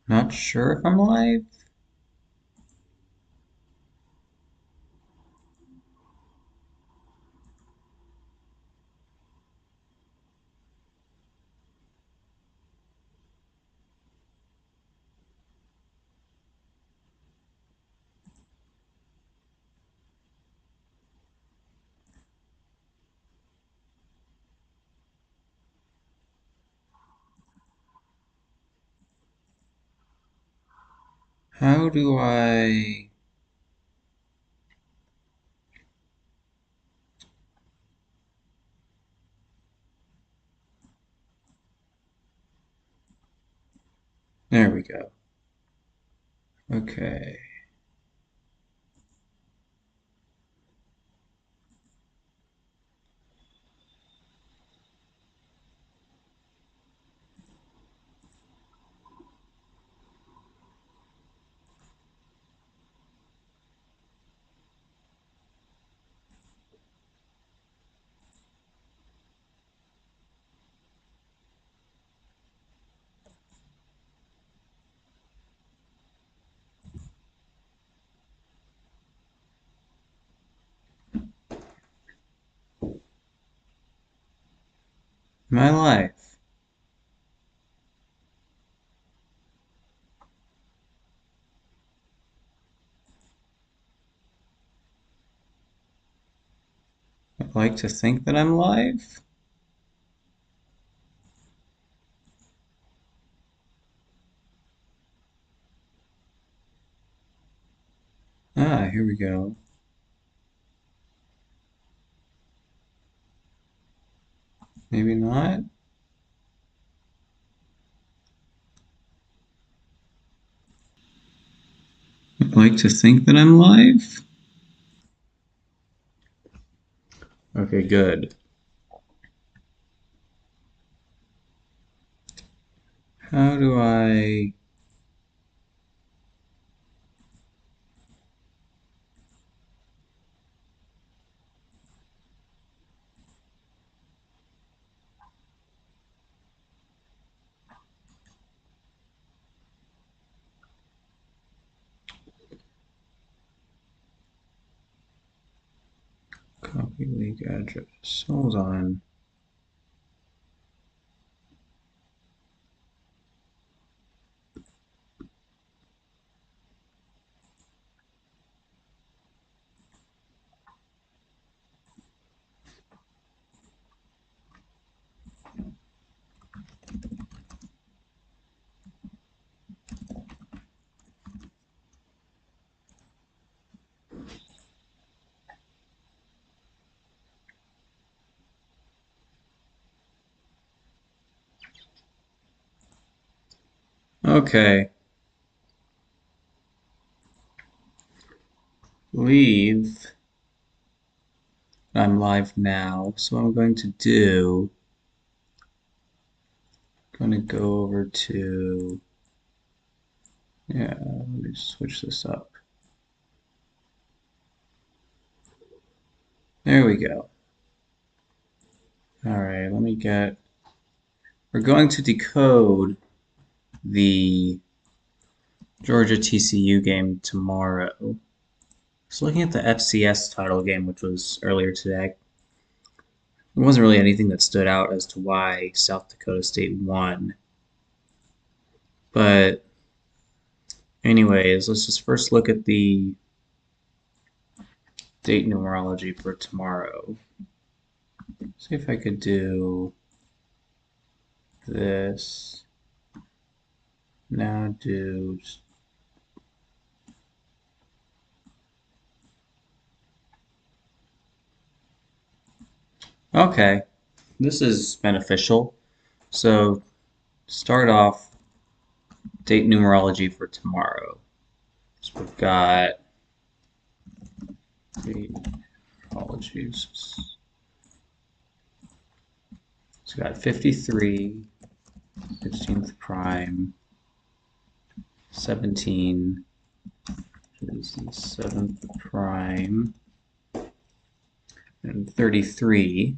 Not sure if I'm live. How do I... There we go. Okay. Am I live? I'd like to think that I'm live. Ah, here we go. Maybe not. I'd like to think that I'm live. Okay, good. How do I... Copy link address. Hold on. Okay. Leave. I'm live now. So what I'm going to do... I'm going to go over to... Yeah, let me switch this up. There we go. All right, let me get... We're going to decode the Georgia TCU game tomorrow. So looking at the FCS title game, which was earlier today, there wasn't really anything that stood out as to why South Dakota State won. But anyways, let's just first look at the date numerology for tomorrow. See if I could do this. Now do... Okay, this is beneficial. So start off date numerology for tomorrow. So we've got date numerologies. So we've got 53, 16th prime, 17, which is the 7th prime, and 33.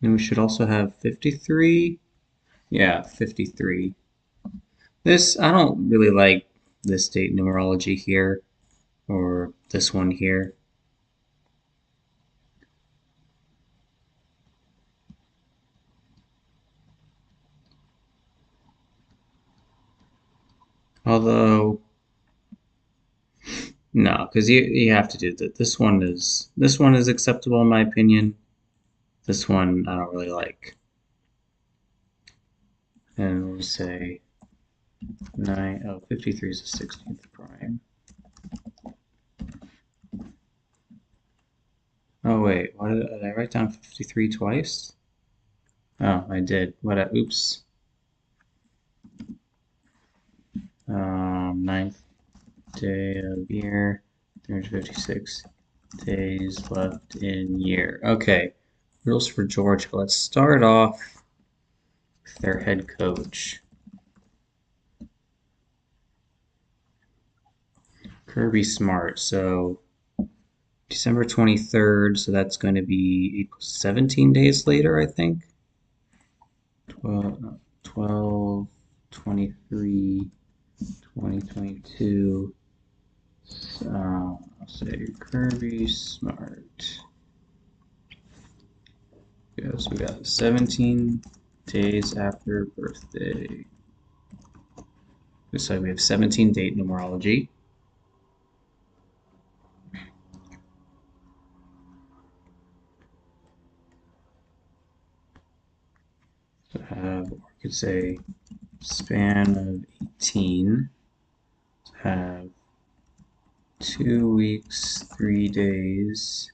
And we should also have 53, Yeah, 53. I don't really like this date numerology here, or this one here. Although, no, because you have to do that. This one is acceptable in my opinion. This one I don't really like. And we'll say 53 is the 16th prime. Oh wait, why did I write down 53 twice? Oh, I did. Oops. Ninth day of year, 356 days left in year. Okay, rules for Georgia. Let's start off with their head coach, Kirby Smart. So December 23rd, so that's going to be 17 days later, I think. 12, 23, 2022. I'll say Kirby Smart. Yeah, so we got 17 days after birthday. Looks like we have 17 date numerology. So or we could say span of 18. So have 2 weeks, 3 days,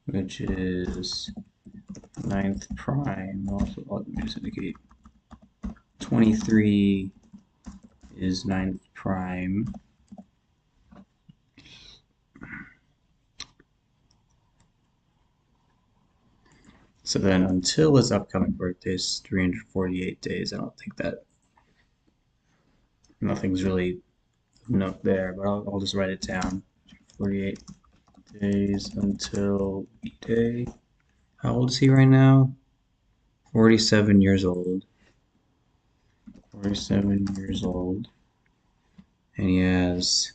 which is ninth prime. Also, let me just indicate 23 is ninth prime. So then until his upcoming birthday is 348 days. I don't think that nothing's really note there, but I'll just write it down. 48 days until B-Day. How old is he right now? 47 years old. 47 years old. And he has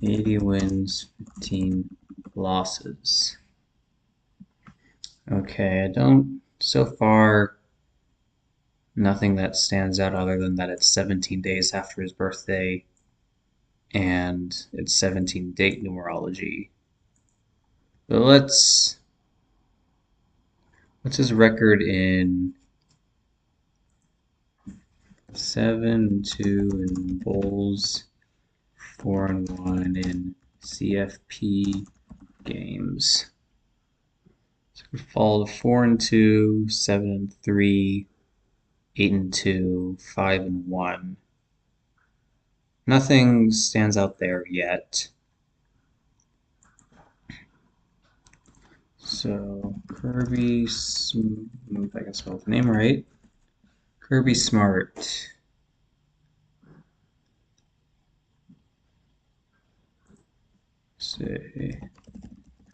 80 wins, 15 losses. Okay, I don't, so far, nothing that stands out other than that it's 17 days after his birthday and it's 17 date numerology. But what's his record in 7-2 in bowls, 4-1 in CFP games. So we fall to 4-2, 7-3, 8-2, 5-1. Nothing stands out there yet. So Kirby, if I can spell the name right. Kirby Smart. Say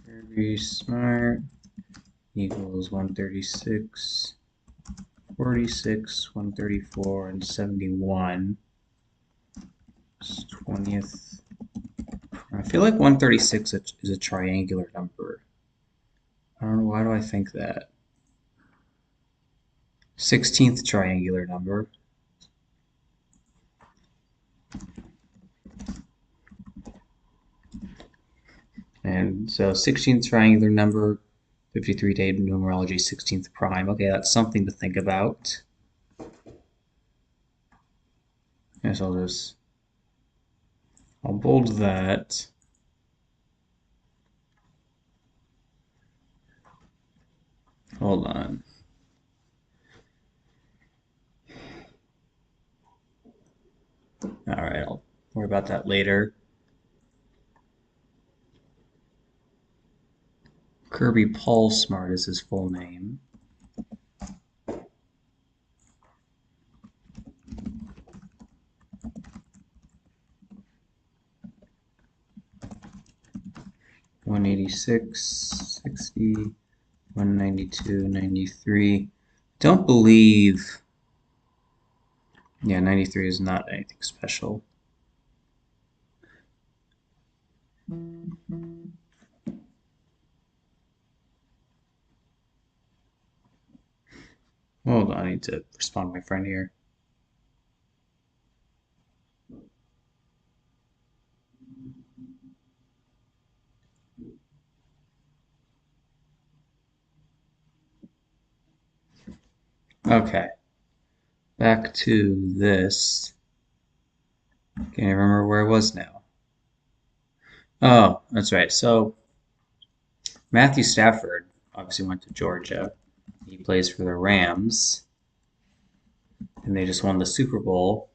Kirby Smart equals 136, 46, 134, and 71. It's 20th. I feel like 136 is a triangular number. I don't know, why do I think that? 16th triangular number. And so 16th triangular number, 53 day numerology, 16th prime. Okay, that's something to think about. Guess I'll bold that. Hold on. All right, I'll worry about that later. Kirby Paul Smart is his full name. $186, 60, 192, 93. Don't believe. Yeah, 93 is not anything special. Hold on, I need to respond to my friend here. Okay, back to this. Can't even remember where I was now. Oh, that's right. So Matthew Stafford obviously went to Georgia. He plays for the Rams, and they just won the Super Bowl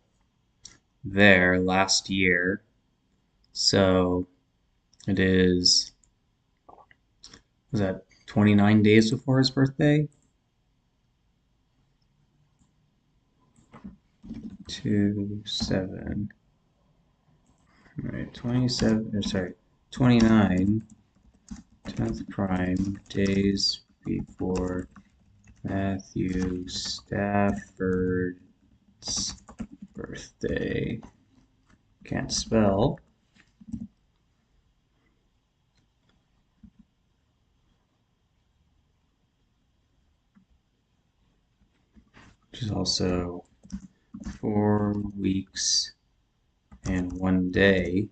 there last year. So it is, was that 29 days before his birthday? 2, 7. All right, 27, or sorry, 29, 10th prime days before Matthew Stafford's birthday. Can't spell. Which is also 4 weeks and 1 day.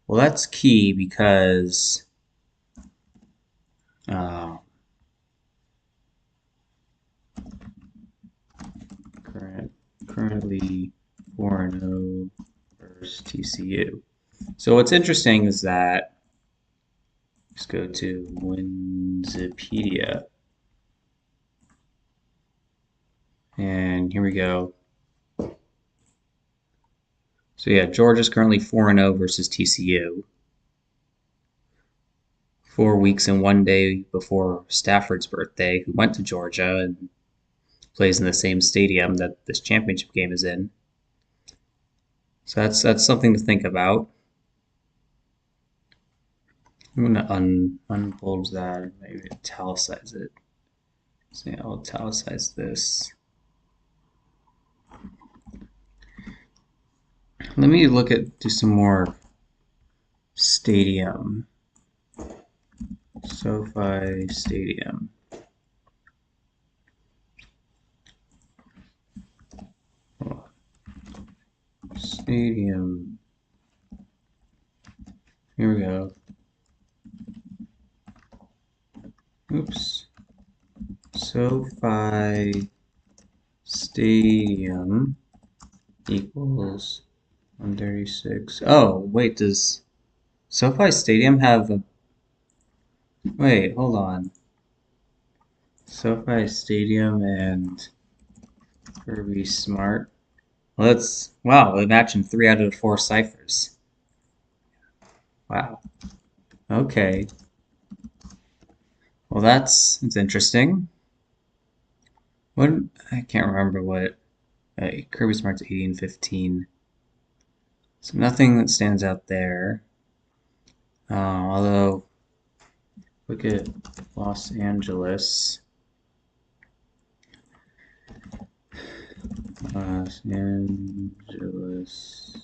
Well, that's key because uh, currently 4-0 versus TCU. So what's interesting is that let's go to Wikipedia, and here we go. So yeah, Georgia's currently 4-0 versus TCU. 4 weeks and 1 day before Stafford's birthday, who went to Georgia and plays in the same stadium that this championship game is in. So that's something to think about. I'm gonna unbold that and maybe italicize it. So yeah, I'll italicize this. Let me do some more stadium. SoFi Stadium. Oh, stadium. Here we go. Oops. SoFi Stadium equals 136. Oh, wait, does SoFi Stadium have a... Wait, hold on. SoFi Stadium and Kirby Smart. Well, wow, they match in 3 out of 4 ciphers. Wow. Okay. Well, that's interesting. What I can't remember what Kirby Smart's 1815. So nothing that stands out there. Although look at Los Angeles. Los Angeles.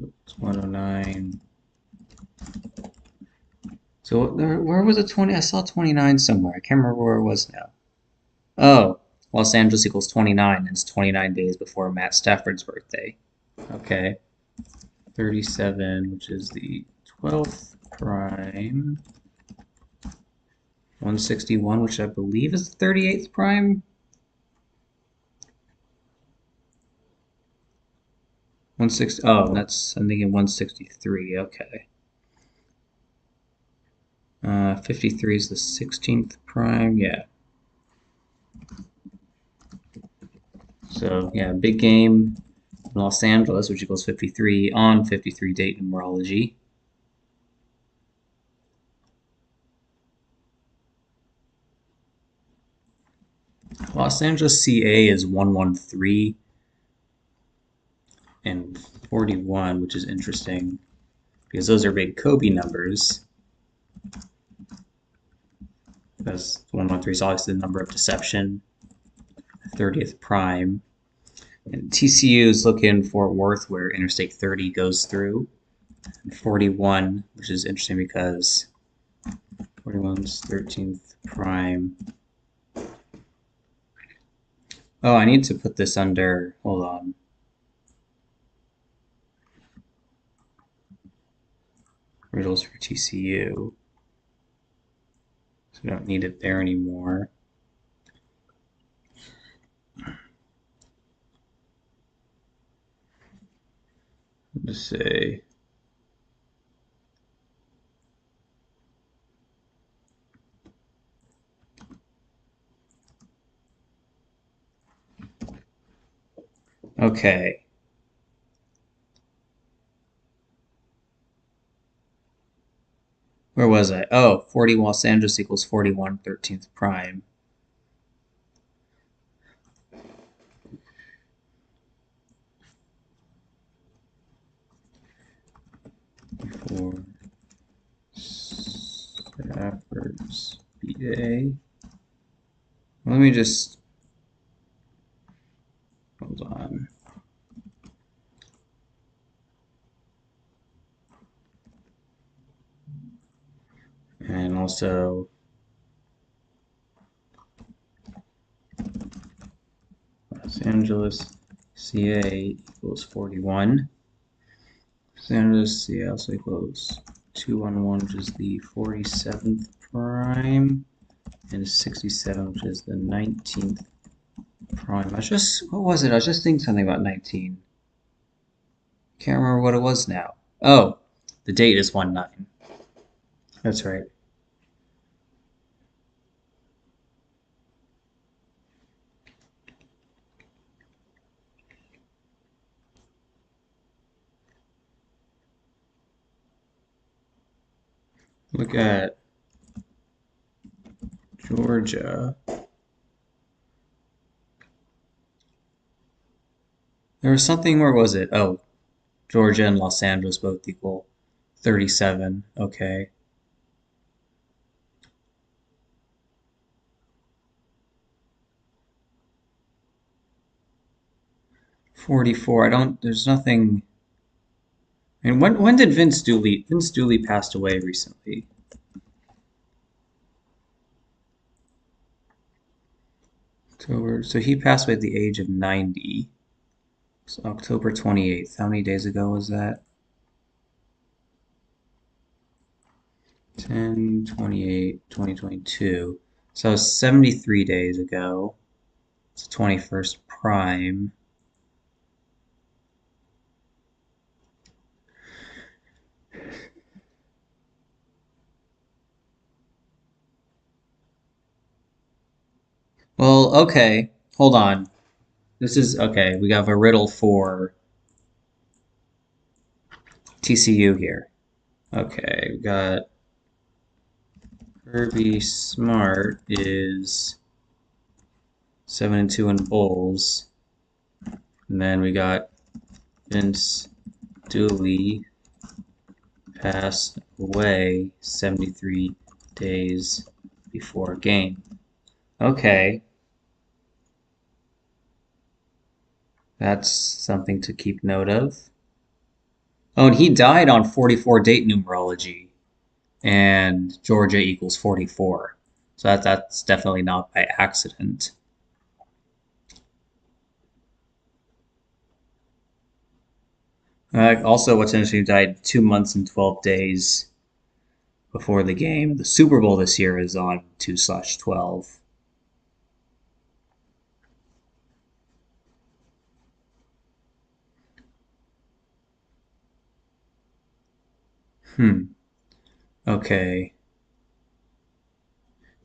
It's 109. So where was it 20? I saw 29 somewhere. I can't remember where it was now. Oh, Los Angeles equals 29, and it's 29 days before Matt Stafford's birthday. Okay. 37, which is the 12th prime. 161, which I believe is the 38th prime. 160. Oh, I'm thinking 163. Okay. 53 is the 16th prime. Yeah. So yeah, big game in Los Angeles, which equals 53 on 53 date numerology. Los Angeles CA is 113 and 41, which is interesting because those are big Kobe numbers. because 113 is obviously the number of deception, 30th prime. And TCU is located in Fort Worth, where Interstate 30 goes through. And 41, which is interesting because 41's 13th prime. Oh, I need to put this under, hold on. Riddles for TCU. So we don't need it there anymore. I'll just say okay. Where was I? Oh, 40 Los Angeles equals 41 13th prime. For Stafford's BA. Let me just hold on. And also Los Angeles CA equals 41. Los Angeles CA also equals 211, which is the 47th prime, and 67, which is the 19th prime. What was it? I was just thinking something about 19. Can't remember what it was now. Oh, the date is 1/9. That's right. Look at Georgia. There was something, where was it? Oh, Georgia and Los Angeles both equal 37. Okay. 44. There's nothing. I mean, when did Vince Dooley passed away recently? October. So he passed away at the age of 90. So October 28th. How many days ago was that? 10/28, 2022. So 73 days ago. It's the 21st prime. Well, okay. Hold on. This is okay. We have a riddle for TCU here. Okay, we got Kirby Smart is 7-2 in bowls. And then we got Vince Dooley passed away 73 days before game. Okay. That's something to keep note of. Oh, and he died on 44 date numerology, and Georgia equals 44. So that's definitely not by accident. Also, what's interesting, he died 2 months and 12 days before the game. The Super Bowl this year is on 2/12. Hmm. Okay.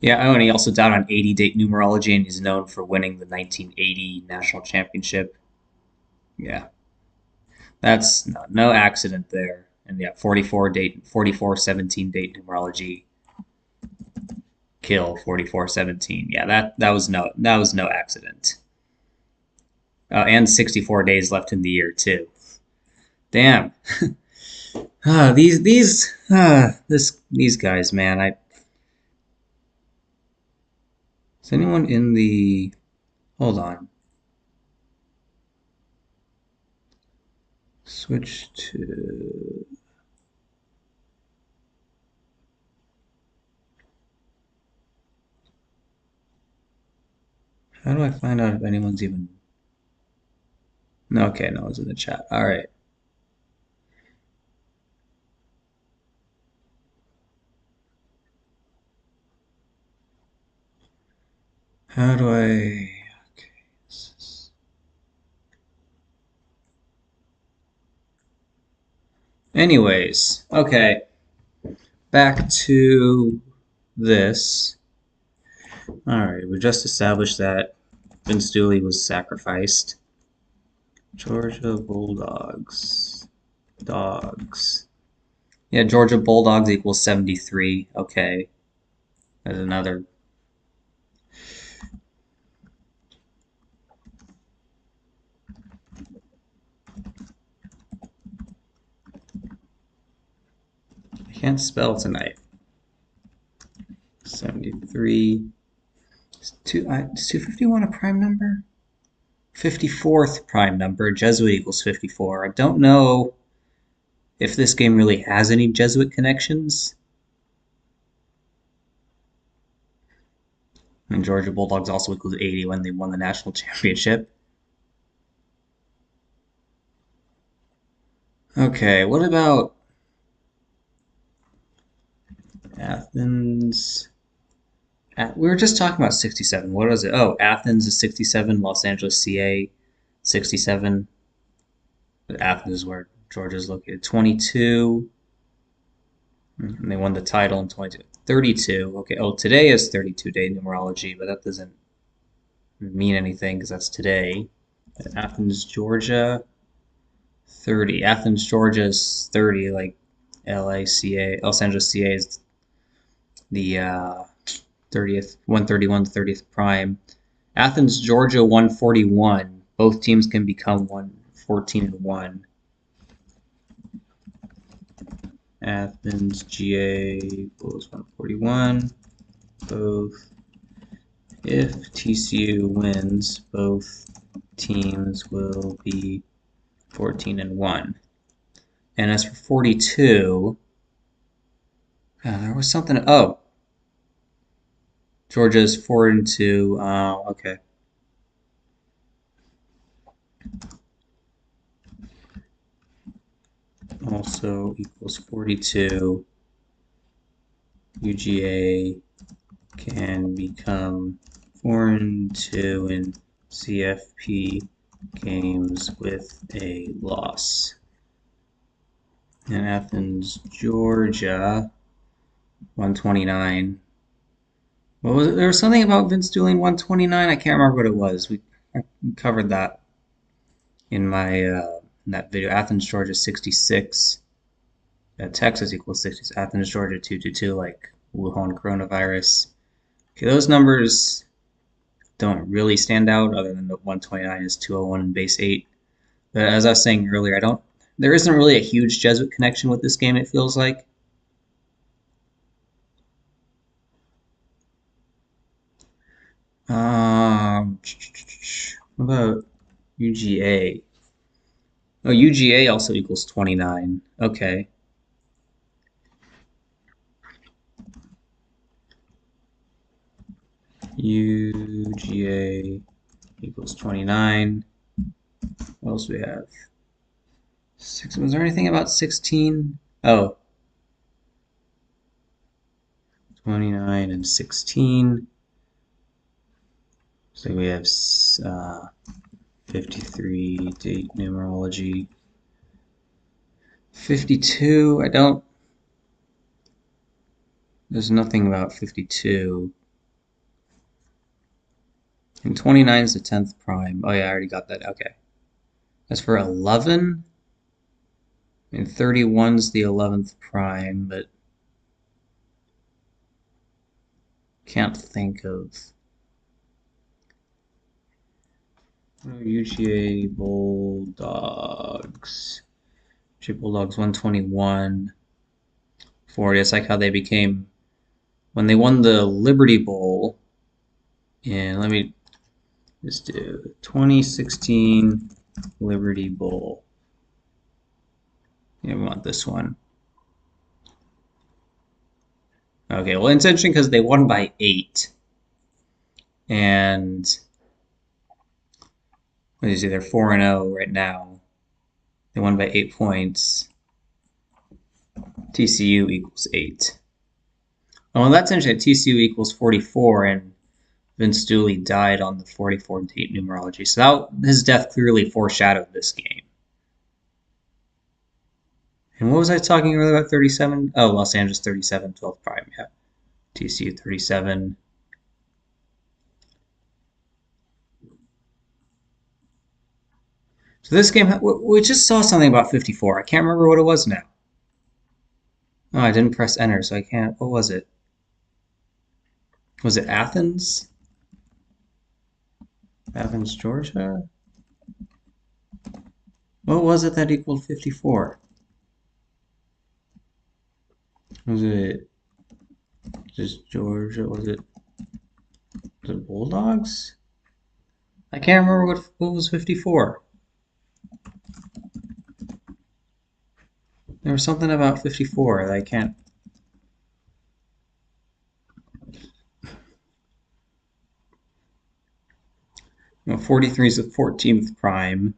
Yeah, oh, and he also died on 80 date numerology, and he's known for winning the 1980 national championship. Yeah, that's no accident there. And yeah, 44/17 date numerology, kill 44/17. Yeah, that was no accident. And 64 days left in the year too. Damn. These guys, man. Is anyone in the... Hold on. Switch to... How do I find out if anyone's even... No, okay, no one's in the chat. All right. How do I... Okay. Anyways, okay. Back to this. All right, we just established that Vince Dooley was sacrificed. Georgia Bulldogs. Dogs. Yeah, Georgia Bulldogs equals 73. Okay. There's another. I can't spell tonight. 73. Is 251 a prime number? 54th prime number. Jesuit equals 54. I don't know if this game really has any Jesuit connections. And Georgia Bulldogs also equals 80 when they won the national championship. Okay, what about Athens? We were just talking about 67. What is it? Oh, Athens is 67, Los Angeles, CA, 67. But Athens is where Georgia is located. 22. And they won the title in 22. 32. Okay. Oh, today is 32 day numerology, but that doesn't mean anything because that's today. Athens, Georgia, 30. Athens, Georgia is 30, like LACA, Los Angeles, CA is the 30th, 131, the 30th prime. Athens, Georgia, 141. Both teams can become 114 and 1. Athens, GA equals 141. Both. If TCU wins, both teams will be 14 and 1. And as for 42, there was something. Oh, Georgia's 4 and 2. Oh, okay. Also equals 42. UGA can become 4 and 2 in CFP games with a loss. And Athens, Georgia, 129. What was it? There was something about Vince Dooley 129. I can't remember what it was. I covered that in my in that video. Athens, Georgia, 66. Texas equals 60. Athens, Georgia, 222, like Wuhan coronavirus. Okay, those numbers don't really stand out other than the 129 is 201 and base 8. But as I was saying earlier, there isn't really a huge Jesuit connection with this game, it feels like. What about UGA? Oh, UGA also equals 29. Okay. UGA equals 29. What else do we have? Was there anything about 16? Oh, 29 and 16. So we have 53 date numerology. 52, there's nothing about 52. And 29 is the 10th prime. Oh yeah, I already got that. Okay. As for 11, and 31's the 11th prime, but can't think of. UGA Bulldogs. UGA Bulldogs 121. 40. It's like how they became, when they won the Liberty Bowl And let me just do 2016 Liberty Bowl. Yeah, we want this one. Okay, well, it's interesting because they won by 8. And what is it? They're 4-0 right now. They won by 8 points. TCU equals 8. Oh, well, that's interesting. TCU equals 44, and Vince Dooley died on the 44 date numerology. So his death clearly foreshadowed this game. And what was I talking earlier about 37? Oh, Los Angeles 37, 12th prime. Yeah. TCU 37. So this game, we just saw something about 54. I can't remember what it was now. Oh, I didn't press enter, so I can't. What was it? Was it Athens? Athens, Georgia? What was it that equaled 54? Was it just Georgia? Was it Bulldogs? I can't remember what was 54. There was something about 54 that I can't. 43 is the 14th prime.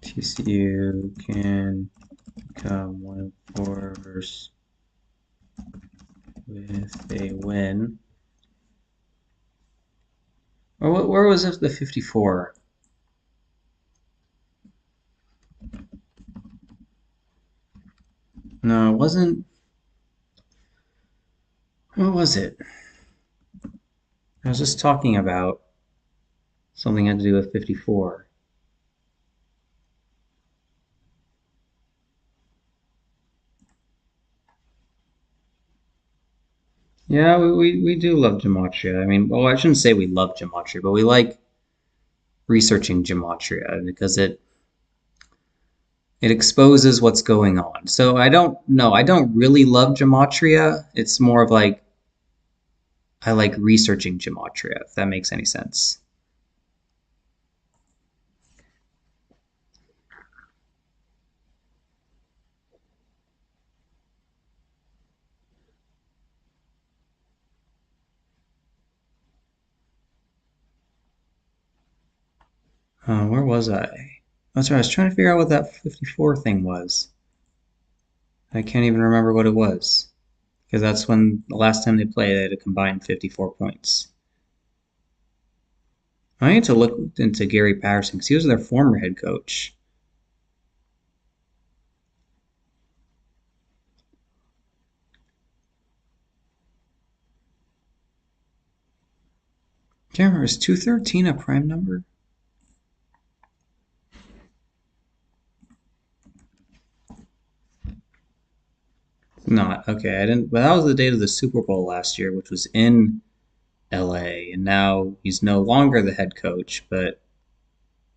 TCU can become 1-4 versus with a win. Or where was it? The 54? No, it wasn't. What was it? I was just talking about something had to do with 54. Yeah, we do love gematria. I mean, well, I shouldn't say we love gematria, but we like researching gematria because it exposes what's going on. So I don't know. I don't really love gematria. It's more of like I like researching gematria, if that makes any sense. Where was I? That's right. I was trying to figure out what that 54 thing was. I can't even remember what it was because that's when the last time they played, they had a combined 54 points. I need to look into Gary Patterson because he was their former head coach. Can't remember. Is 213 a prime number? Not. Okay, I didn't. But that was the date of the Super Bowl last year, which was in LA. And now he's no longer the head coach, but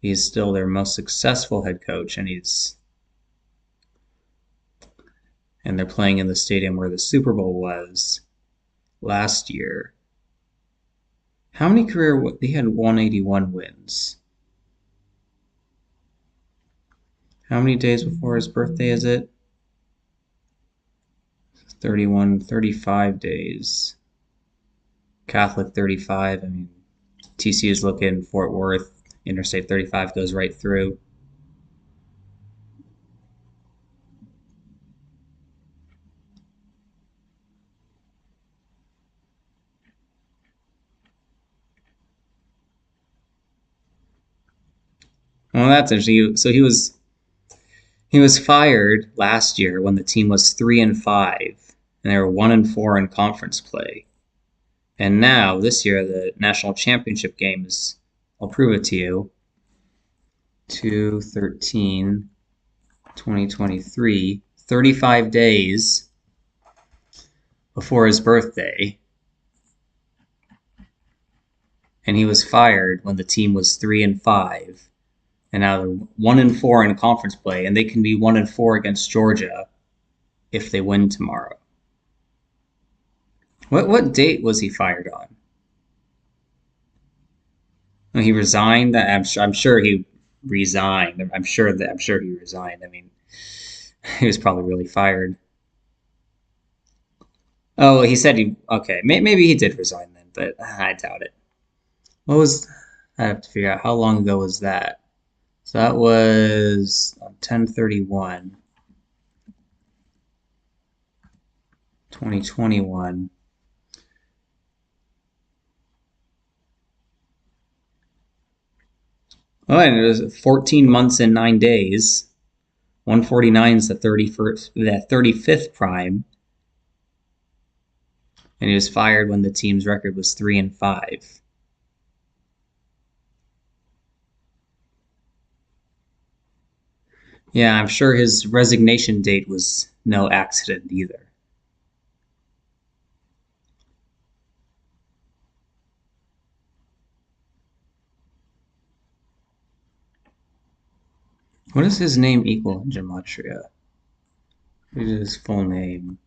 he's still their most successful head coach, and they're playing in the stadium where the Super Bowl was last year. How many career? He had 181 wins. How many days before his birthday is it? 31, 35 days. Catholic 35. I mean, TCU is looking Fort Worth. Interstate 35 goes right through. Well, that's interesting. So he was fired last year when the team was 3-5, and they were 1-4 in conference play. And now this year, the national championship games. I'll prove it to you. 2/13, 2023, 35 days before his birthday, and he was fired when the team was 3-5, and now they're 1-4 in conference play, and they can be 1-4 against Georgia if they win tomorrow. What date was he fired on? When he resigned. I'm sure he resigned. I'm sure he resigned. I mean, he was probably really fired. Oh, he said he. Okay, maybe he did resign then, but I doubt it. What was? I have to figure out how long ago was that. So that was on 10/31, 2021. Oh, and it was 14 months and 9 days. 149 is the 35th prime, and he was fired when the team's record was 3-5. Yeah, I'm sure his resignation date was no accident either. What does his name equal in gematria? What is his full name?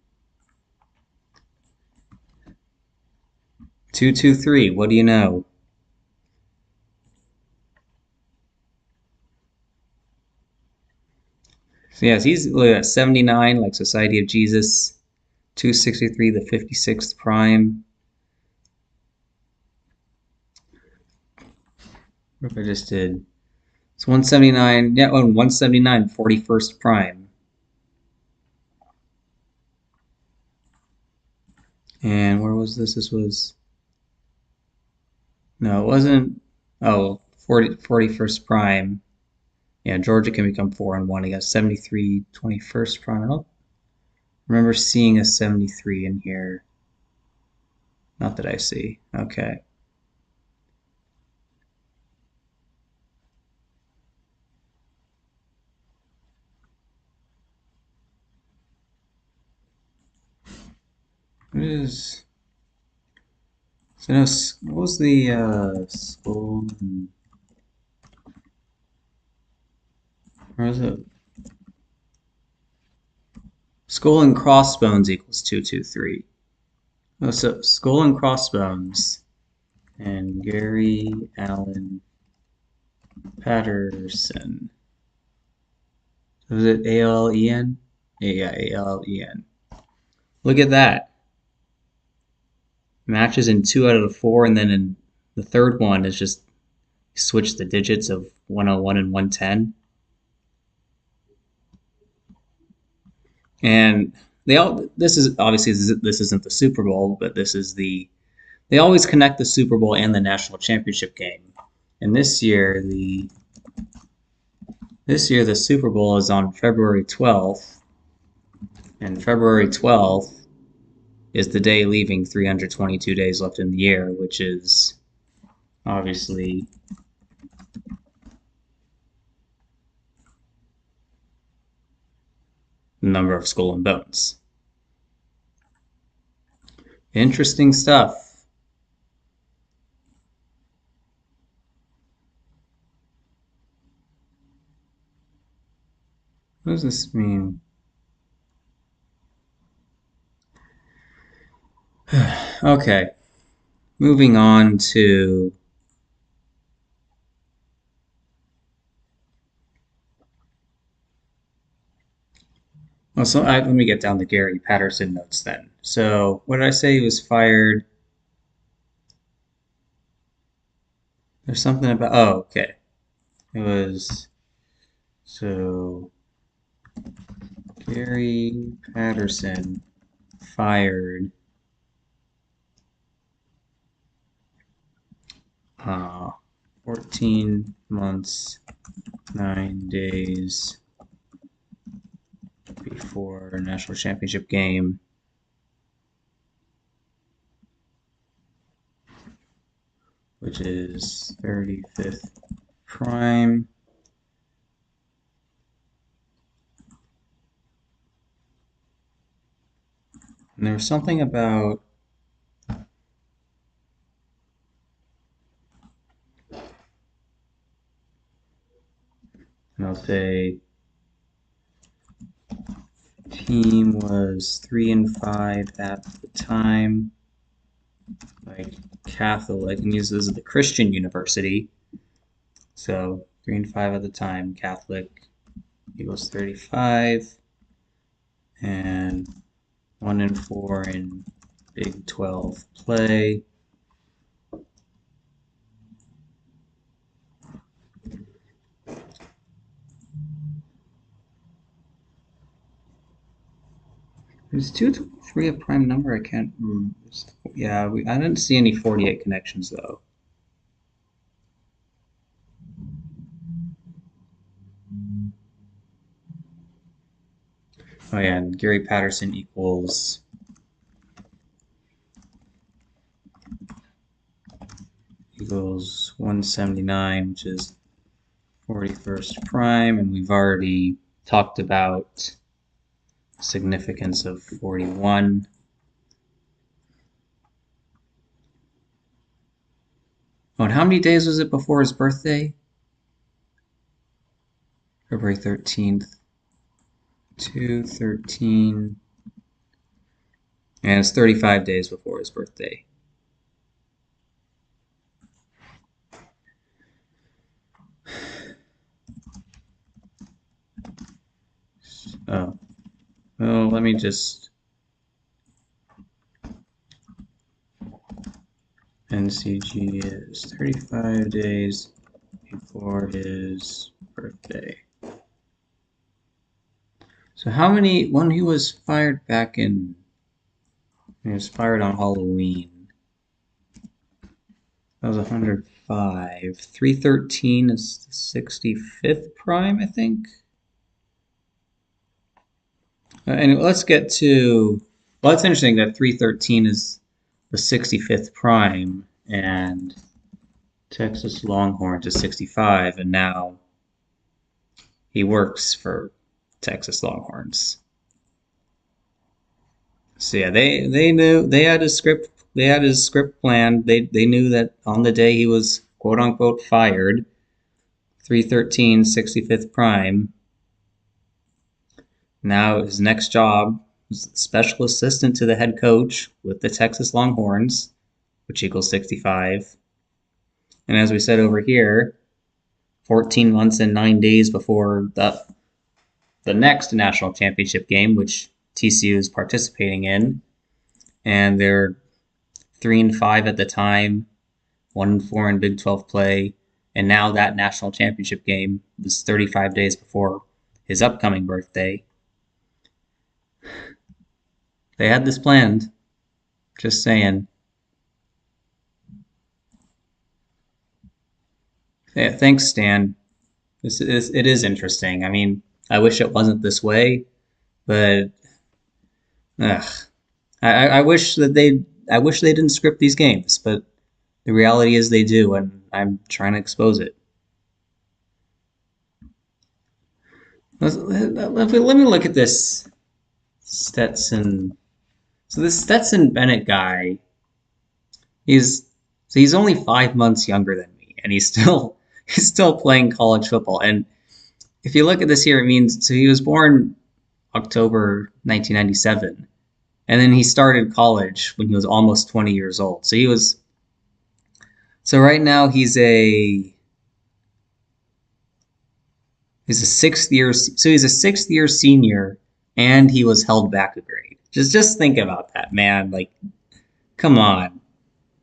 223. What do you know? So yes, he's look at 79, like Society of Jesus. 263, the 56th prime. What if I just did? It's 179. Yeah, oh, 179, 41st prime. And where was this? This was. No, it wasn't. Oh, 41st prime. Yeah, Georgia can become 4-1. He got 73, 21st prime. I don't remember seeing a 73 in here. Not that I see. Okay. What is. So, no, what was the skull? Where was it? Skull and crossbones equals 223. Oh, so skull and crossbones and Gary Allen Patterson. Was it Allen? Yeah, Allen. Look at that. Matches in 2 out of the 4, and then in the third one is just switch the digits of 101 and 110. And they all. This is obviously this isn't the Super Bowl, but this is the. They always connect the Super Bowl and the national championship game. And this year the Super Bowl is on February 12th, and February 12th is the day leaving 322 days left in the year, which is obviously the number of skull and bones. Interesting stuff. What does this mean? Okay, moving on to. Well, so let me get down the Gary Patterson notes then. So, what did I say? He was fired. There's something about. Oh, okay. It was. So, Gary Patterson fired 14 months, 9 days before national championship game, which is 35th prime. And there was something about. I'll say team was 3-5 at the time. Like Catholic, I can use this as the Christian university. So 3-5 at the time, Catholic equals 35, and 1-4 in Big 12 play. Is 223 a prime number? I can't remember. Yeah, I didn't see any 48 connections though. Oh yeah, and Gary Patterson equals 179, which is 41st prime, and we've already talked about significance of 41. Oh, and how many days was it before his birthday? February 13th. 2/13, and it's 35 days before his birthday. Oh, well, let me just NCG is 35 days before his birthday. So how many, when he was fired back in, he was fired on Halloween, that was 105. 313 is the 65th prime, I think. And let's get to, well, it's interesting that 313 is the 65th prime, and Texas Longhorns is 65, and now he works for Texas Longhorns. So yeah, they knew they had his script planned. They knew that on the day he was quote unquote fired, 313 65th prime. Now his next job was special assistant to the head coach with the Texas Longhorns, which equals 65. And as we said over here, 14 months and 9 days before the next national championship game, which TCU is participating in, and they're 3-5 at the time, 1-4 in Big 12 play, and now that national championship game was 35 days before his upcoming birthday. They had this planned. Just saying. Yeah, thanks, Stan. It is interesting. I mean, I wish it wasn't this way, but ugh, I wish that I wish they didn't script these games, but the reality is they do, and I'm trying to expose it. Let me look at this Stetson. So this Stetson Bennett guy, he's he's only 5 months younger than me, and he's still he's still playing college football. And if you look at this here, it means so he was born October 1997, and then he started college when he was almost 20 years old. So right now he's a sixth year senior, and he was held back a grade. Just think about that, man. Like, come on,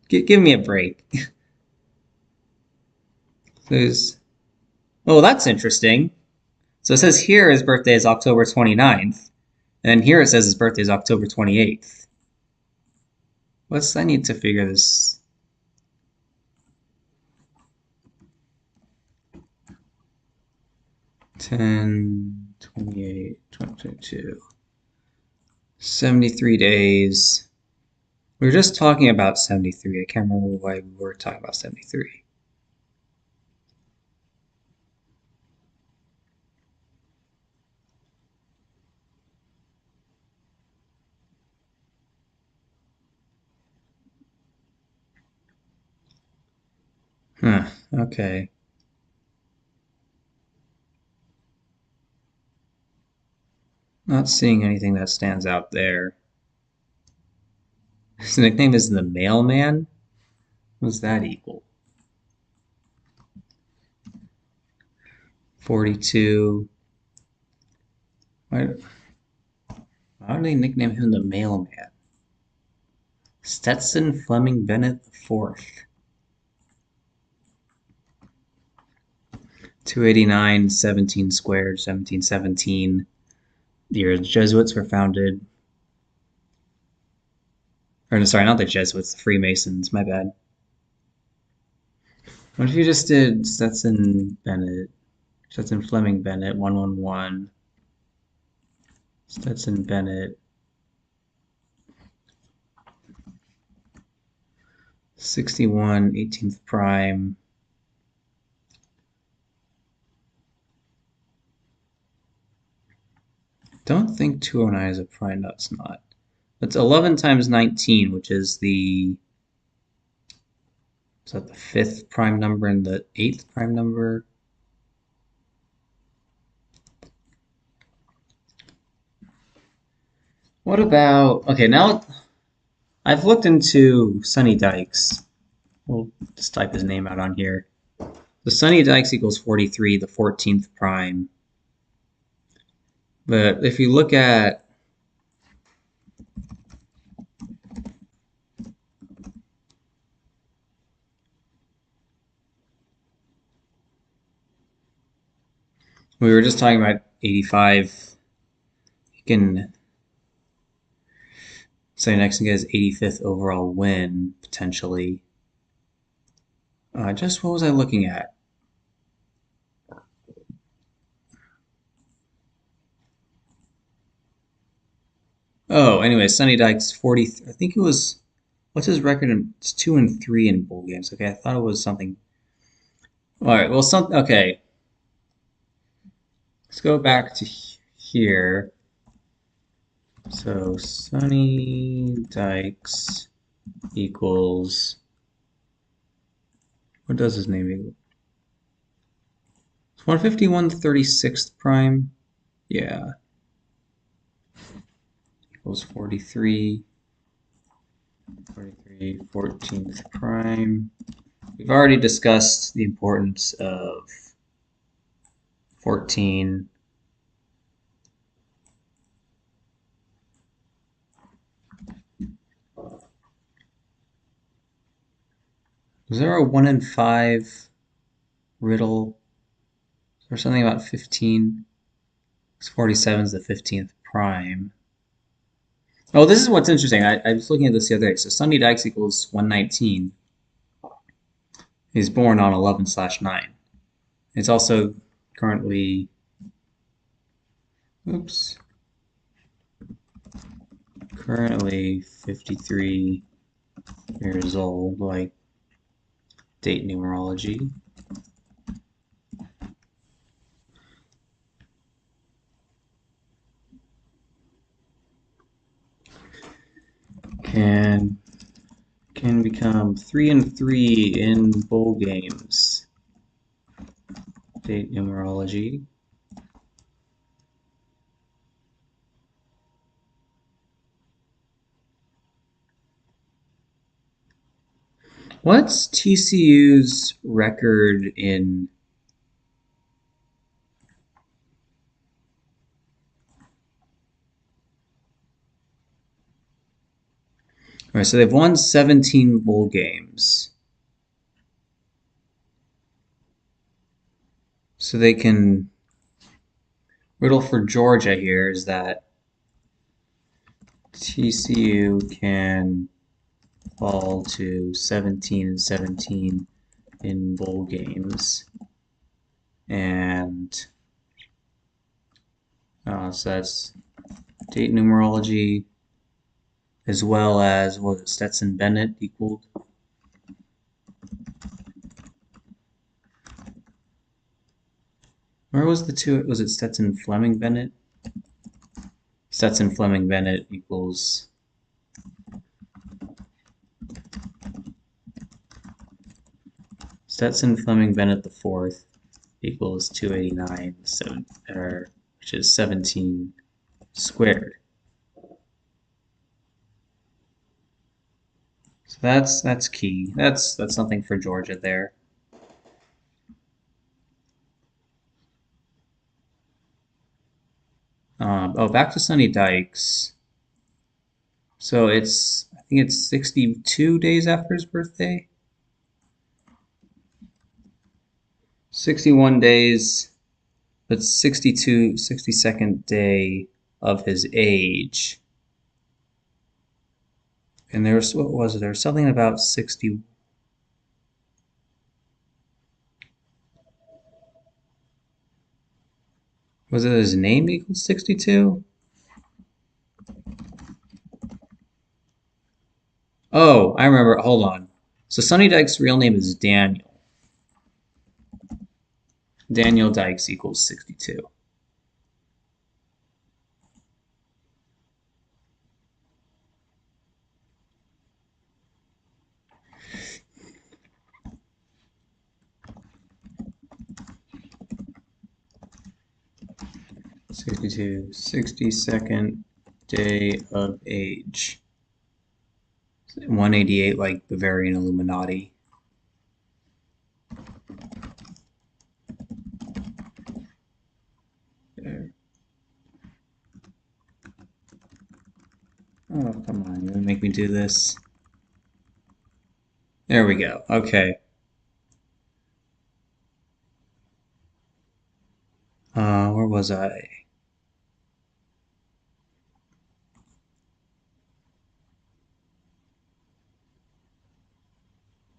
give me a break. So oh, that's interesting. So it says here his birthday is October 29th, and then here it says his birthday is October 28th. I need to figure this. 10, 28, 2022. 73 days. We were just talking about 73. I can't remember why we were talking about 73. Huh, okay. Not seeing anything that stands out there. His nickname is the Mailman? What does that equal? 42. Why do they nickname him the Mailman? Stetson Fleming Bennett IV. 289, 17 squared, 1717. The year the Jesuits were founded. Or, no, sorry, not the Jesuits, the Freemasons, my bad. What if you just did Stetson Fleming Bennett, 111. Stetson Bennett, 61, 18th prime. Don't think 209 is a prime. No, it's not. That's 11 times 19, which is the... Is that the 5th prime number and the 8th prime number? What about... Okay, now I've looked into Sonny Dykes. We'll just type his name out on here. So Sonny Dykes equals 43, the 14th prime. But if you look at... We were just talking about 85. You can say next thing is 85th overall win, potentially. Just what was I looking at? Oh, anyway, Sonny Dykes 40. I think it was. What's his record? It's 2-3 in bowl games. Okay, I thought it was something. All right. Well, Okay. Let's go back to here. So Sonny Dykes equals. What does his name equal? It's 151 36th prime. Yeah. Equals 43. 43 14th prime. We've already discussed the importance of 14. Was there a 1 in 5 riddle or something about 15? 47 is the 15th prime. Oh, this is what's interesting. I was looking at this the other day. So Sonny Dykes equals 119. He's born on 11/9. It's also currently, currently 53 years old, like date numerology. Can become 3-3 in bowl games. Date numerology. What's TCU's record in... All right, so they've won 17 bowl games. So they can... Riddle for Georgia here is that TCU can fall to 17-17 in bowl games. And so that's date numerology, as well as what Stetson Bennett equaled. Where was the two? Was it Stetson Fleming Bennett? Stetson Fleming Bennett equals Stetson Fleming Bennett IV equals 289, which is 17. squared. So that's key. That's something for Georgia there. Oh, back to Sunny Dykes. So I think it's 62 days after his birthday. 61 days, but 62nd day of his age. And there's, what was it? There was something about 60. Was it his name equals 62? Oh, I remember. Hold on. So Sonny Dykes' real name is Daniel. Daniel Dykes equals 62. 62. 62nd day of age. 188, like Bavarian Illuminati. There. Oh, come on. You're gonna make me do this. There we go. Okay. Where was I?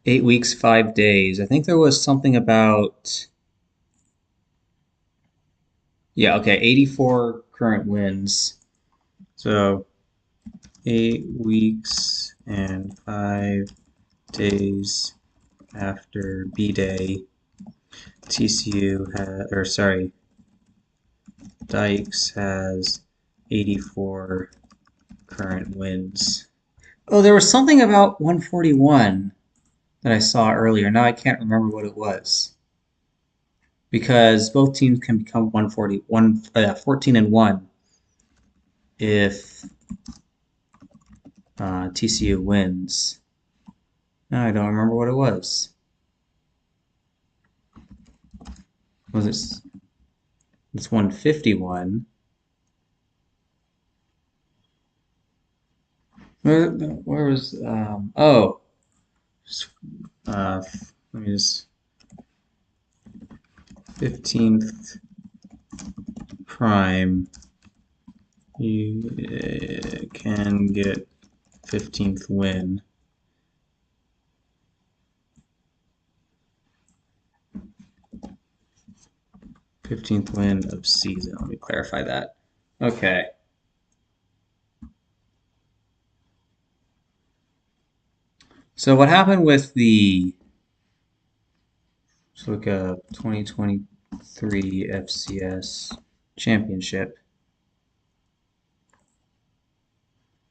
8 weeks, 5 days. I think there was something about, yeah, okay, 84 current wins. So 8 weeks and 5 days after B Day, TCU had, or sorry, Dykes has 84 current wins. Oh, there was something about 141 that I saw earlier. Now I can't remember what it was. Because both teams can become 14 and 1 if TCU wins. Now I don't remember what it was. Was it? It's 151. Where was? Oh, let me just 15th prime. You can get 15th win. 15th win of season. Let me clarify that. Okay. So what happened with the, let's look up 2023 FCS championship.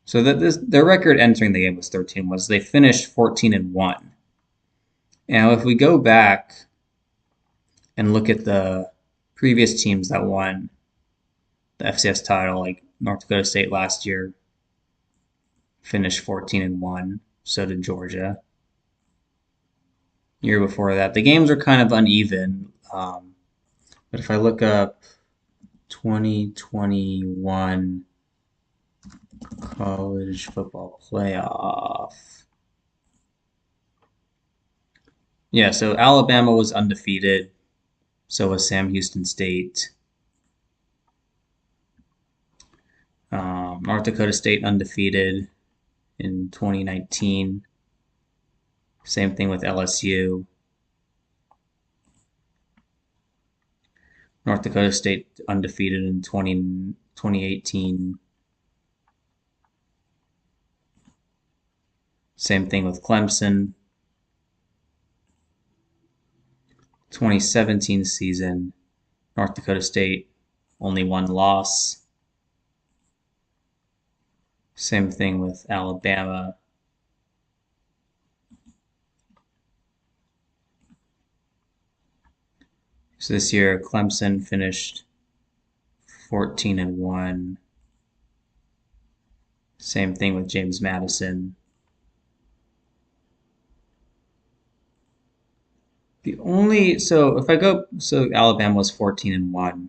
So that their record entering the game was 13. Was they finished 14 and 1. Now if we go back and look at the previous teams that won the FCS title, like North Dakota State last year finished 14 and 1. So did Georgia. Year before that, the games are kind of uneven. But if I look up 2021 college football playoff, yeah, so Alabama was undefeated. So was Sam Houston State. North Dakota State undefeated in 2019. Same thing with LSU. North Dakota State undefeated in 2018. Same thing with Clemson. 2017 season, North Dakota State only one loss. Same thing with Alabama. So this year, Clemson finished 14 and 1. Same thing with James Madison. If I go, Alabama was 14-1,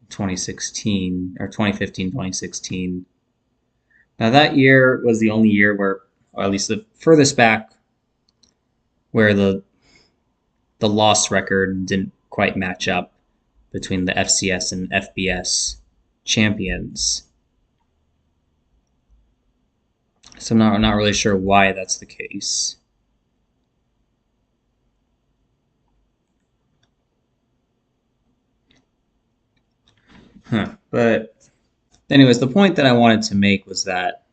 2016 or 2015, 2016. Now that year was the only year where, or at least the furthest back, where the loss record didn't quite match up between the FCS and FBS champions. So I'm not really sure why that's the case. But anyways, the point that I wanted to make was that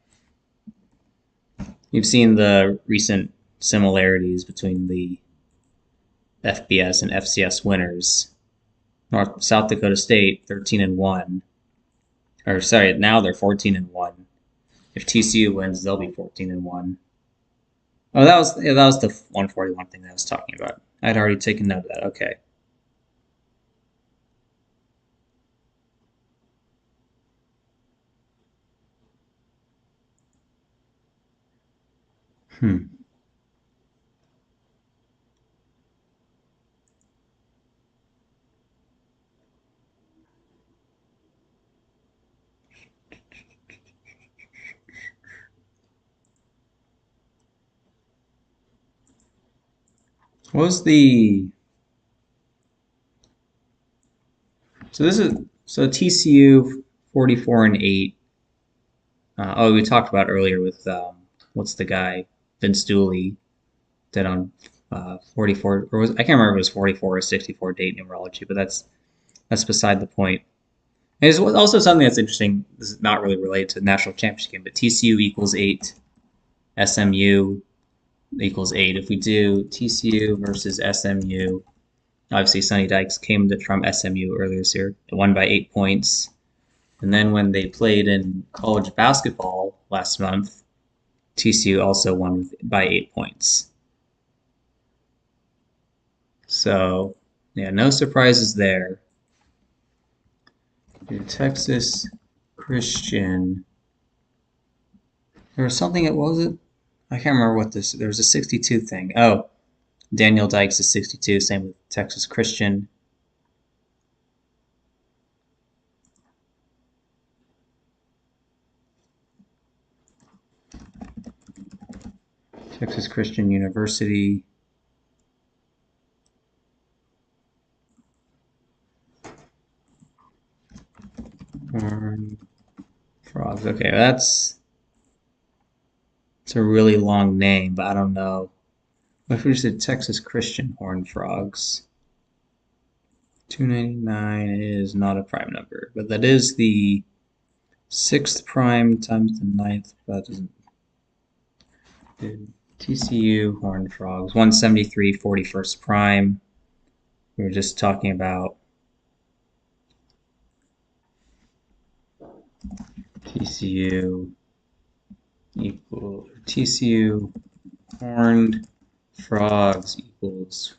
you've seen the recent similarities between the FBS and FCS winners. South Dakota State 13-1, or sorry, now they're 14-1. If TCU wins, they'll be 14-1. Oh, that was the 141 thing that I was talking about. I'd already taken note of that. Okay. Hmm. What was the so TCU 44-8. We talked about earlier with what's the guy Vince Dooley did on 44, or I can't remember if it was 44 or 64 date numerology, but that's beside the point. And it's also something that's interesting. This is not really related to the national championship game, but TCU equals 8, SMU equals 8. If we do TCU versus SMU, obviously Sonny Dykes came from SMU earlier this year. It won by 8 points. And then when they played in college basketball last month, TCU also won by 8 points. So, yeah, no surprises there. Texas Christian. There was something, what was it? I can't remember what this, there was a 62 thing. Oh, Daniel Dykes is 62, same with Texas Christian. Texas Christian University. Frogs. Okay, it's a really long name, but I don't know. What if we just did Texas Christian Horned Frogs? 299 is not a prime number, but that is the 6th prime times the 9th, but that doesn't. TCU Horned Frogs, 173 41st prime. We were just talking about TCU equal TCU Horned Frogs equals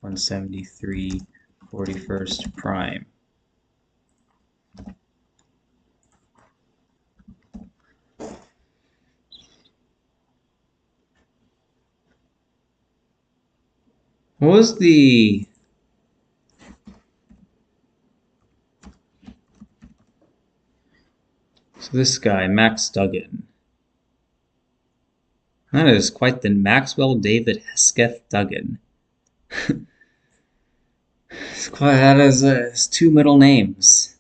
173 41st prime. What was the so this guy, Max Duggan. That is quite the Maxwell David Hesketh Duggan. That is two middle names.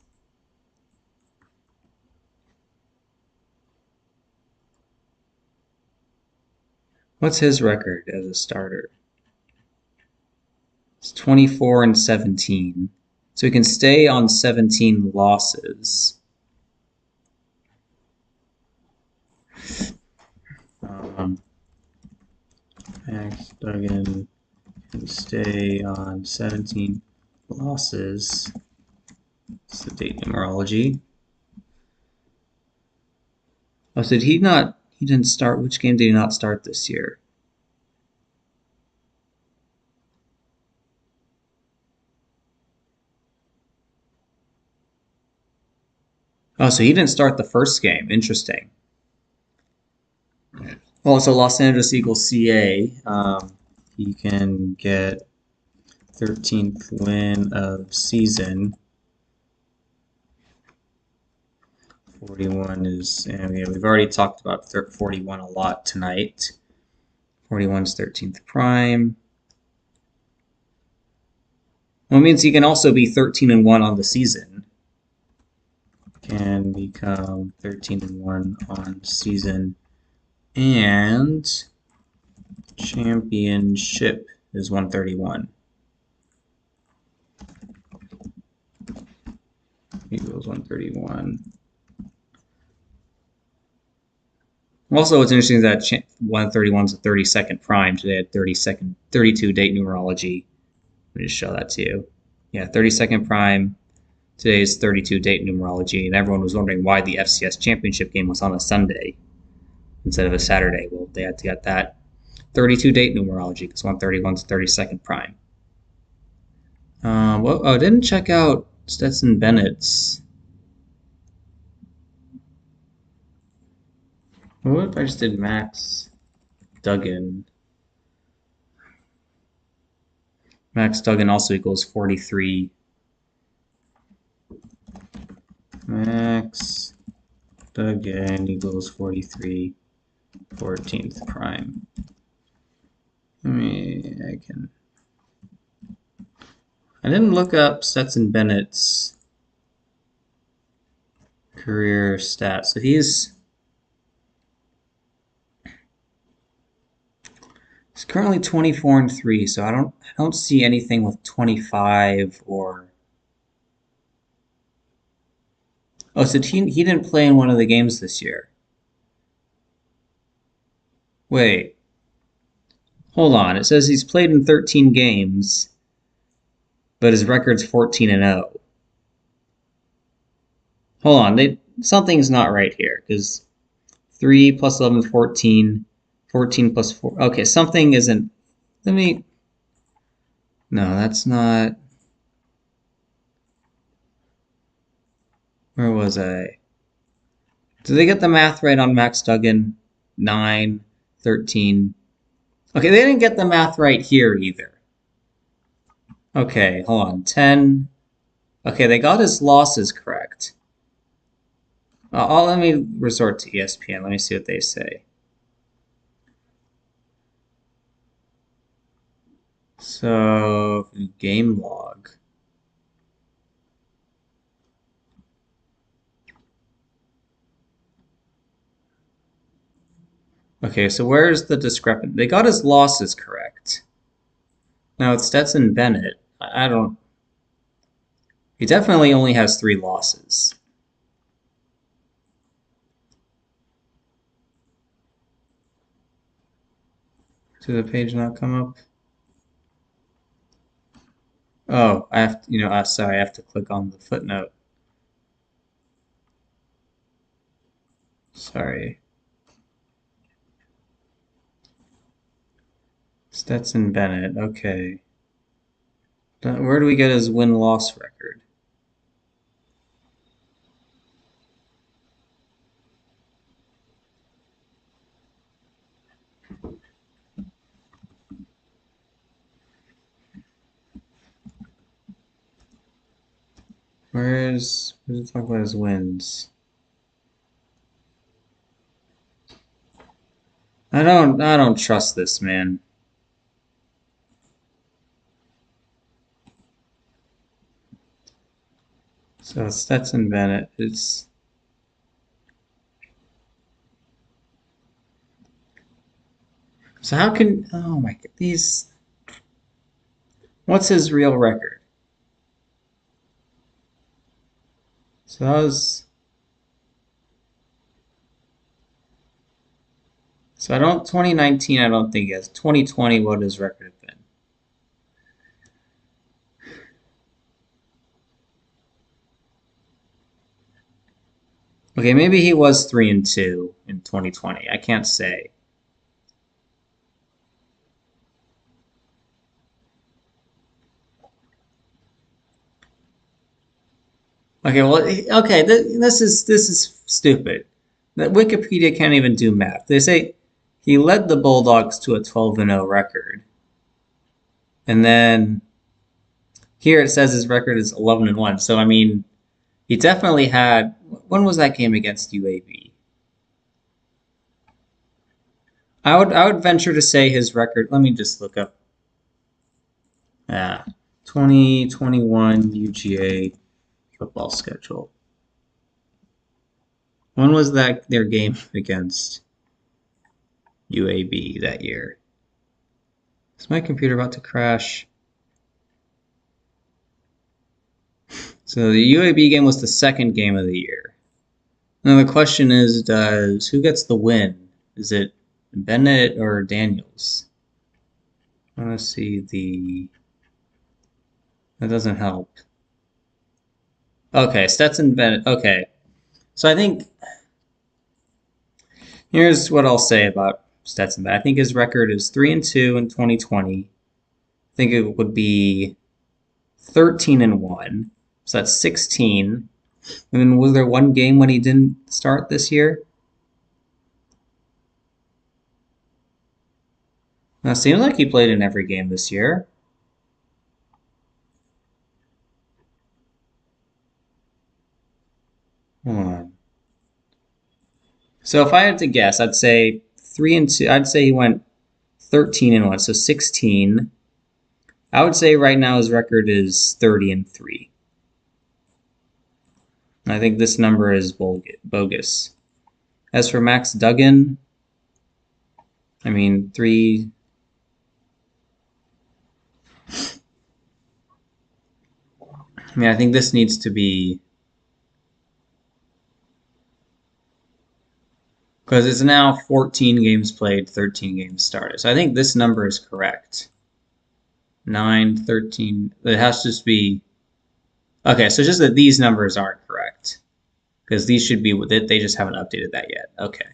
What's his record as a starter? It's 24-17. So he can stay on 17 losses. Max Duggan can stay on 17 losses. It's the date numerology. Oh, so he didn't start, which game did he not start this year? Oh, so he didn't start the first game. Interesting. Well, so Los Angeles Eagles CA, he can get 13th win of season. 41 is, and yeah, we've already talked about 41 a lot tonight. 41's 13th prime. Well, it means he can also be 13-1 on the season. Can become 13-1 on season. And championship is 131. Equals 131. Also, what's interesting is that 131 is the 32nd prime. Today had 32 date numerology. Let me just show that to you. Yeah, 32nd prime. Today is 32 date numerology, and everyone was wondering why the FCS championship game was on a Sunday instead of a Saturday. Well, they had to get that 32 date numerology because 131 is 32nd prime. Well, I didn't check out Stetson Bennett's. What if I just did Max Duggan? Max Duggan also equals 43. Max Duggan equals 43, 14th prime. I didn't look up Stetson Bennett's career stats. So he's currently 24-3. So I don't see anything with 25 or. Oh, so he didn't play in one of the games this year. Wait. Hold on. It says he's played in 13 games, but his record's 14-0. Hold on. Something's not right here because 3 plus 11 is 14. 14 plus 4. Okay, something isn't. Let me. No, that's not. Where was I? Did they get the math right on Max Duggan? 9, 13. Okay, they didn't get the math right here either. Okay, hold on. 10. Okay, they got his losses correct. Let me resort to ESPN. Let me see what they say. So, game log. Okay, so where's the discrepancy? They got his losses correct. Now, it's Stetson Bennett. I don't. He definitely only has 3 losses. Did the page not come up? Oh, I have to, sorry, I have to click on the footnote. Sorry. Stetson Bennett, okay. Where do we get his win-loss record? Where's it talk about his wins? I don't trust this, man. So Stetson Bennett is. So how can, oh my god, what's his real record? So that was. So 2019, I don't think he has. 2020, what his record have been? Okay, maybe he was 3-2 in 2020. I can't say. Okay, well, okay, this is stupid. That Wikipedia can't even do math. They say he led the Bulldogs to a 12-0 record. And then here it says his record is 11-1. So I mean, he definitely had. When was that game against UAB? I would venture to say his record. Let me just look up. Yeah, 2021 UGA football schedule. When was that their game against UAB that year? Is my computer about to crash? So the UAB game was the second game of the year. Now the question is, who gets the win? Is it Bennett or Daniels? I want to see the. That doesn't help. Okay, Stetson Bennett. Okay, so I think here's what I'll say about Stetson Bennett. I think his record is 3-2 in 2020. I think it would be 13-1. So that's 16. And then was there one game when he didn't start this year? Now, it seems like he played in every game this year. Hold on. So if I had to guess, I'd say 3-2. I'd say he went 13-1, so 16. I would say right now his record is 30-3. I think this number is bogus. As for Max Duggan, I mean, 3. I mean, I think this needs to be. Because it's now 14 games played, 13 games started. So I think this number is correct. 9, 13. It has to just be. Okay, so just that these numbers aren't correct. Because these should be with it. They just haven't updated that yet. Okay.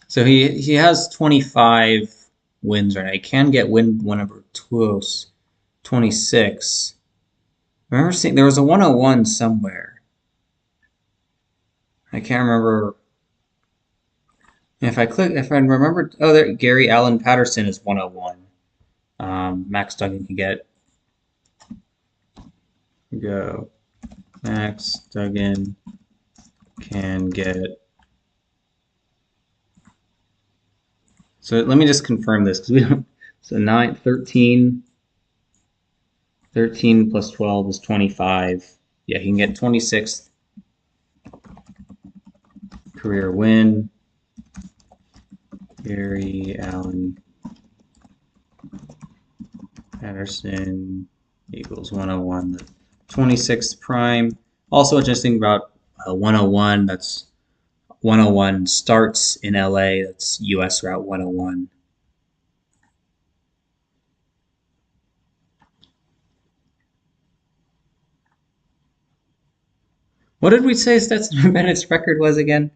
So he has 25 wins right now. He can get win number 26. I remember seeing there was a 101 somewhere. I can't remember. If I remember, oh, there, Gary Allen Patterson is 101. Max Duggan can get. Go. Max Duggan can get. So let me just confirm this because we don't. So 9, 13. 13 plus 12 is 25. Yeah, he can get 26th career win. Gary Allen Patterson equals 101. The 26th prime. Also interesting about 101. That's 101 starts in LA. That's US Route 101. What did we say Stetson Bennett's record was again?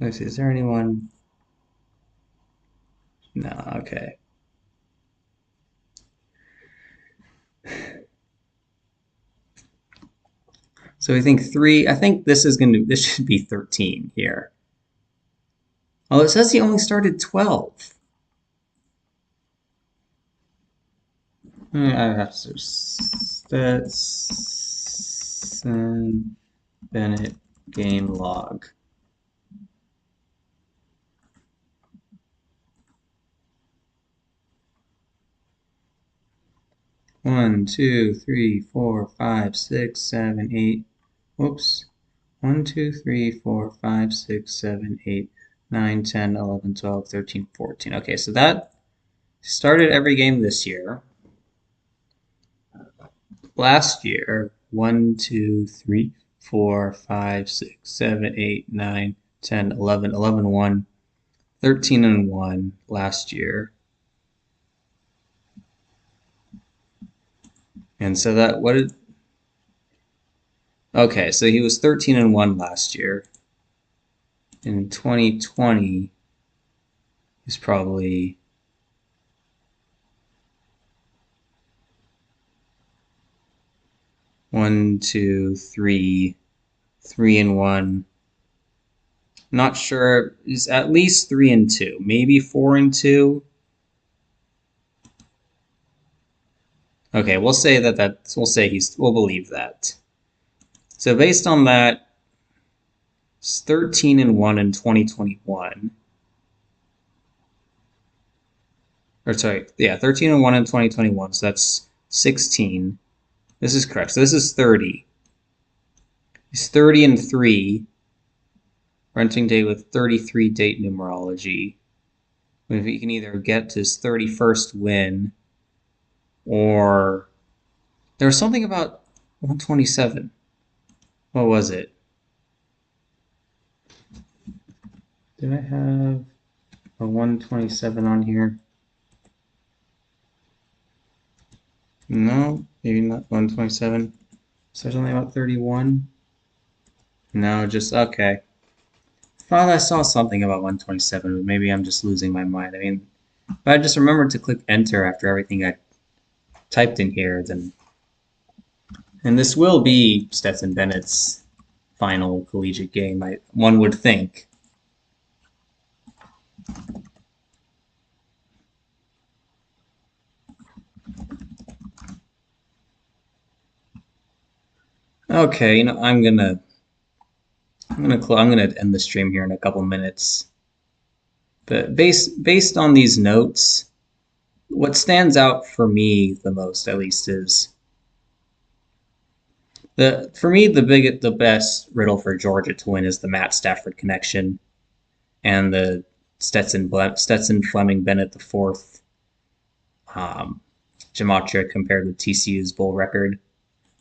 Let's see, is there anyone? No, okay. So we think 3. I think this should be 13 here. Oh, it says he only started 12. I have to Stetson Bennett game log. One, two, three, four, five, six, seven, 8. Whoops. 1, 2, 3, 4, 5, 6, 7, 8, 9, 10, 11, 12, 13, 14. Okay, so that started every game this year. Last year, 1, 2, 3, 4, 5, 6, 7, 8, 9, 10, 11, 11, 1, 13-1 last year. And so that, what did, okay, so he was 13-1 last year. In 2020, he's probably 1, 2, 3, 3-1. Not sure. Is at least 3-2, maybe 4-2. Okay, we'll say we'll believe that. So based on that, it's 13-1 in 2021. Or sorry, yeah, 13-1 in 2021. So that's 16. This is correct. So this is 30. He's 30-3. Renting day with 33 date numerology. If he can either get to his 31st win, or there was something about 127. What was it? Did I have a 127 on here? No, maybe not 127. So there's only about 31. No, just okay. Thought I saw something about 127, but maybe I'm just losing my mind. I mean, if I just remembered to click enter after everything I typed in here, then. And this will be Stetson Bennett's final collegiate game, one would think. Okay, I'm gonna end the stream here in a couple minutes. But based on these notes, what stands out for me the most, at least, is the best riddle for Georgia to win is the Matt Stafford connection and the Stetson Fleming Bennett the fourth gematria compared with TCU's bowl record.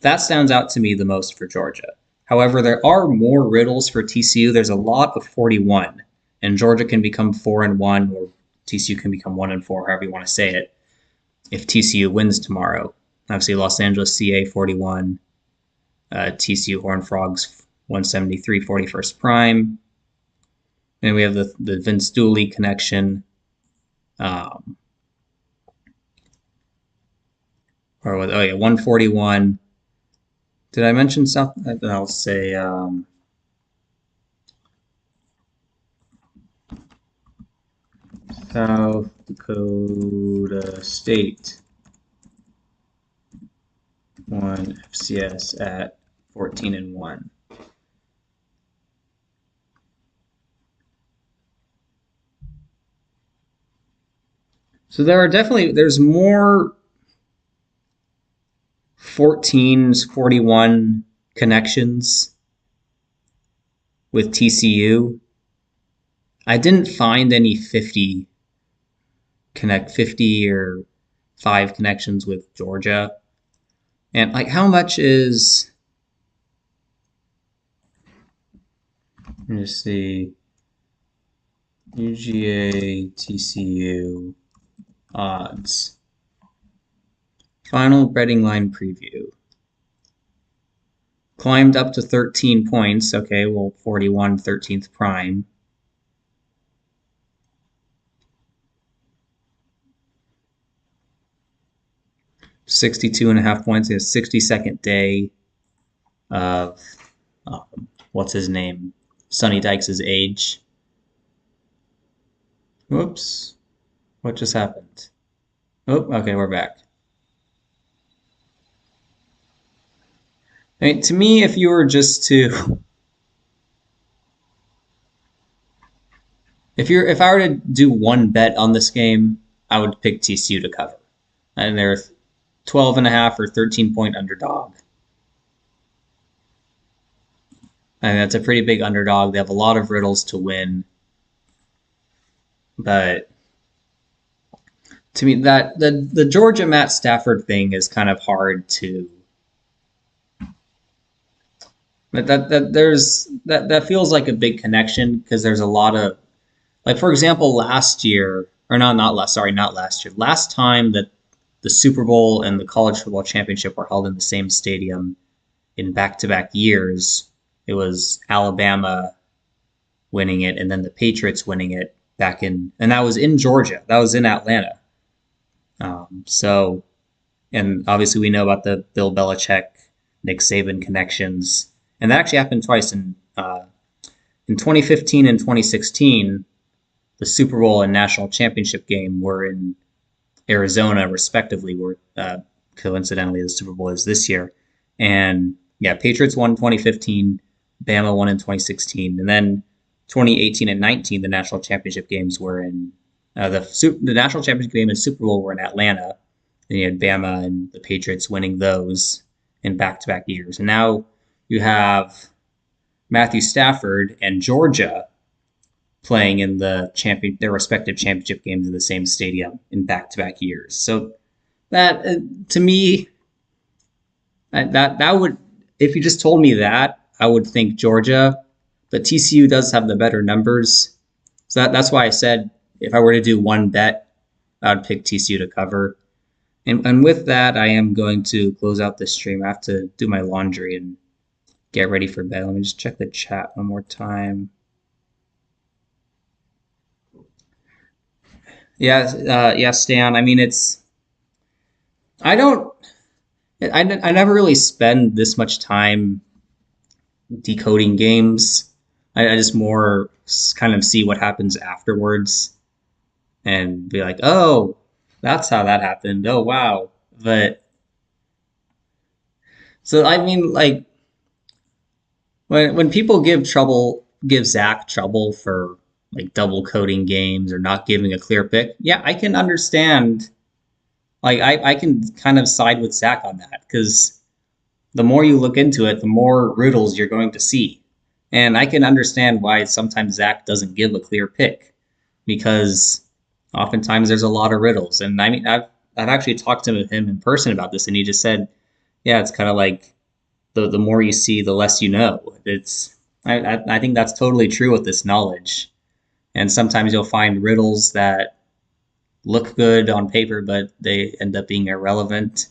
That stands out to me the most for Georgia. However, there are more riddles for TCU. There's a lot of 41, and Georgia can become 4-1, or TCU can become 1-4, however you want to say it, if TCU wins tomorrow. Obviously, Los Angeles CA 41, TCU Horned Frogs 173, 41st prime. And we have the Vince Dooley connection. Or with, oh yeah, 141. Did I mention South? I'll say South Dakota State won FCS at 14-1. So there's more 14s, 41 connections with TCU. I didn't find any 50 or 5 connections with Georgia. And like, how much is? Let me just see. UGA TCU odds. Final betting line preview. Climbed up to 13 points. Okay, well, 41, 13th prime. $62.5 points in a 62nd day of what's his name? Sonny Dykes' age. Whoops. What just happened? Oh, okay, we're back. I mean, to me, if you were just to if I were to do one bet on this game, I would pick TCU to cover. And they're 12.5 or 13-point underdog. And that's a pretty big underdog. They have a lot of riddles to win. But to me, that the Georgia Matt Stafford thing is kind of hard to. But that feels like a big connection because there's a lot of, like, for example, last year, or not last year. Last time that the Super Bowl and the college football championship were held in the same stadium in back-to-back years, it was Alabama winning it and then the Patriots winning it and that was in Georgia. That was in Atlanta. And obviously we know about the Bill Belichick, Nick Saban connections, and that actually happened twice in in 2015 and 2016, the Super Bowl and national championship game were in Arizona, respectively. Where coincidentally the Super Bowl is this year, and yeah, Patriots won 2015, Bama won in 2016, and then 2018 and 19, the national championship games were in the national championship game and Super Bowl were in Atlanta. And you had Bama and the Patriots winning those in back-to-back years, and now you have Matthew Stafford and Georgia playing in their respective championship games in the same stadium in back-to-back years. So that to me, that would, if you just told me that, I would think Georgia, but TCU does have the better numbers. So that's why I said if I were to do one bet, I would pick TCU to cover. And with that, I am going to close out this stream. I have to do my laundry and get ready for bed. Let me just check the chat one more time. Yeah, Stan. I mean, I don't. I never really spend this much time decoding games. I just more kind of see what happens afterwards and be like, oh, that's how that happened. Oh, wow. But so I mean, like when people give Zach trouble for like double coding games or not giving a clear pick, yeah, I can understand. Like I can kind of side with Zach on that because the more you look into it, the more riddles you're going to see. And I can understand why sometimes Zach doesn't give a clear pick because oftentimes there's a lot of riddles. And I mean, I've actually talked to him in person about this, and he just said, yeah, it's kind of like the more you see, the less you know. I think that's totally true with this knowledge. And sometimes you'll find riddles that look good on paper, but they end up being irrelevant.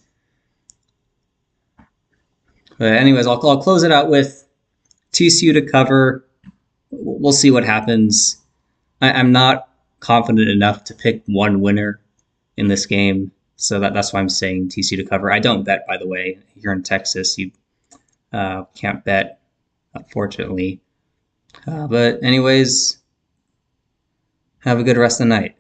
But anyways, I'll close it out with TCU to cover. We'll see what happens. I'm not confident enough to pick one winner in this game, so that's why I'm saying TCU to cover. I don't bet, by the way. Here in Texas, you can't bet, unfortunately. But anyways, have a good rest of the night.